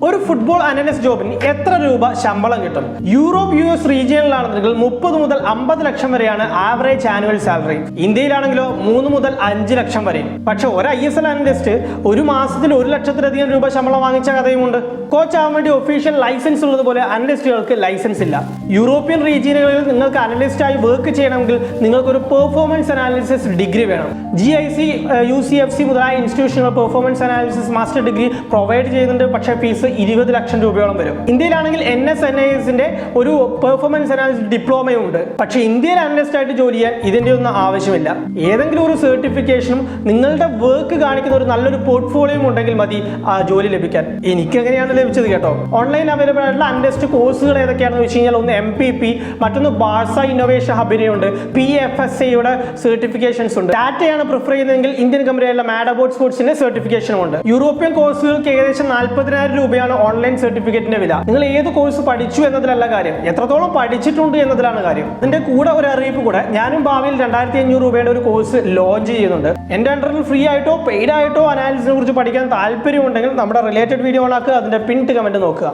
ഒരു football analyst ജോബിന് എത്ര രൂപ ശമ്പളം കിട്ടും? യൂറോപ്പ് US റീജിയനിലാണെങ്കിൽ 30 മുതൽ 50 ലക്ഷം വരെയാണ് ആവറേജ് ആനുവൽ സാലറി. ഇന്ത്യയിലാണെങ്കിലോ 3 മുതൽ 5 ലക്ഷം വരെ. പക്ഷെ ഒരു ISL അനലിസ്റ്റ് ഒരു മാസത്തിൽ 1 ലക്ഷത്തിലധികം രൂപ ശമ്പളം വാങ്ങിച്ച കഥയുമുണ്ട്. കോച്ച് ആവാൻ വേണ്ടി ഒഫീഷ്യൽ ലൈസൻസ് ഉള്ളതുപോലെ അനലിസ്റ്റുകൾക്ക് ലൈസൻസ് ഇല്ല. യൂറോപ്യൻ റീജിയനുകളിൽ നിങ്ങൾക്ക് അനലിസ്റ്റായി വർക്ക് ചെയ്യണമെങ്കിൽ നിങ്ങൾക്കൊരു പെർഫോമൻസ് അനാലിസിസ് ഡിഗ്രി വേണം. GIC UCFC മുതലായ ഇൻസ്റ്റിറ്റ്യൂഷനുകൾ performance analysis master degree provide ചെയ്യുന്നുണ്ട്. പക്ഷേ ഫീസ് 20 ലക്ഷം രൂപയോളം വരും. ഇന്ത്യയിലാണെങ്കിൽ NSNISന്റെ ഒരു പെർഫോമൻസ് അനാലിസിസ് ഡിപ്ലോമയും ഉണ്ട്. പക്ഷേ ഇന്ത്യയിൽ അനലിസ്റ്റ് ആയിട്ട് ജോലി ചെയ്യാൻ ഇതിന്റെ ഒന്നും ആവശ്യമില്ല. ഏതെങ്കിലും ഒരു സർട്ടിഫിക്കേഷനും നിങ്ങളുടെ വർക്ക് കാണിക്കുന്ന ഒരു നല്ലൊരു പോർട്ട്ഫോളിയോ ഉണ്ടെങ്കിൽ മതി ആ ജോലി ലഭിക്കാൻ. എനിക്ക് എങ്ങനെയാണ് ലഭിച്ചത് കേട്ടോ. ഓൺലൈൻ അവൈലബിൾ ആയിട്ടുള്ള അനലിസ്റ്റ് കോഴ്സുകൾ ഏതൊക്കെയാണെന്ന് വെച്ച് കഴിഞ്ഞാൽ ഒന്ന് MPP, മറ്റൊന്ന് ബാർസ ഇന്നോവേഷൻ ഹബിനെയുണ്ട്, PFSAയുടെ സർട്ടിഫിക്കേഷൻസ് ഉണ്ട്. ടാറ്റയാണ് പ്രിഫർ ചെയ്യുന്നതെങ്കിൽ ഇന്ത്യൻ കമ്പനിയായുള്ള മാഡബോർഡ് സ്പോർട്സിന്റെ സർട്ടിഫിക്കേഷനും ഉണ്ട്. യൂറോപ്യൻ കോഴ്സുകൾക്ക് ഏകദേശം 40,000 രൂപയാണ് ഓൺലൈൻ സർട്ടിഫിക്കറ്റിന്റെ വില. നിങ്ങൾ ഏത് കോഴ്സ് പഠിച്ചു എന്നതിലല്ല കാര്യം, എത്രത്തോളം പഠിച്ചിട്ടുണ്ട് എന്നതിലാണ് കാര്യം. ഇതിന്റെ കൂടെ ഒരു അറിയിപ്പ് കൂടെ, ഞാനും ഭാവിയിൽ 2500 രൂപയുടെ ഒരു കോഴ്സ് ലോഞ്ച് ചെയ്യുന്നുണ്ട്. എന്റെ അണ്ടറിൽ ഫ്രീ ആയിട്ടോ പെയ്ഡ് ആയിട്ടോ അനാലിസിനെ കുറിച്ച് പഠിക്കാൻ താല്പര്യമുണ്ടെങ്കിൽ നമ്മുടെ റിലേറ്റഡ് വീഡിയോ ആക്കുക. അതിന്റെ പിൻ കമന്റ് നോക്കുക.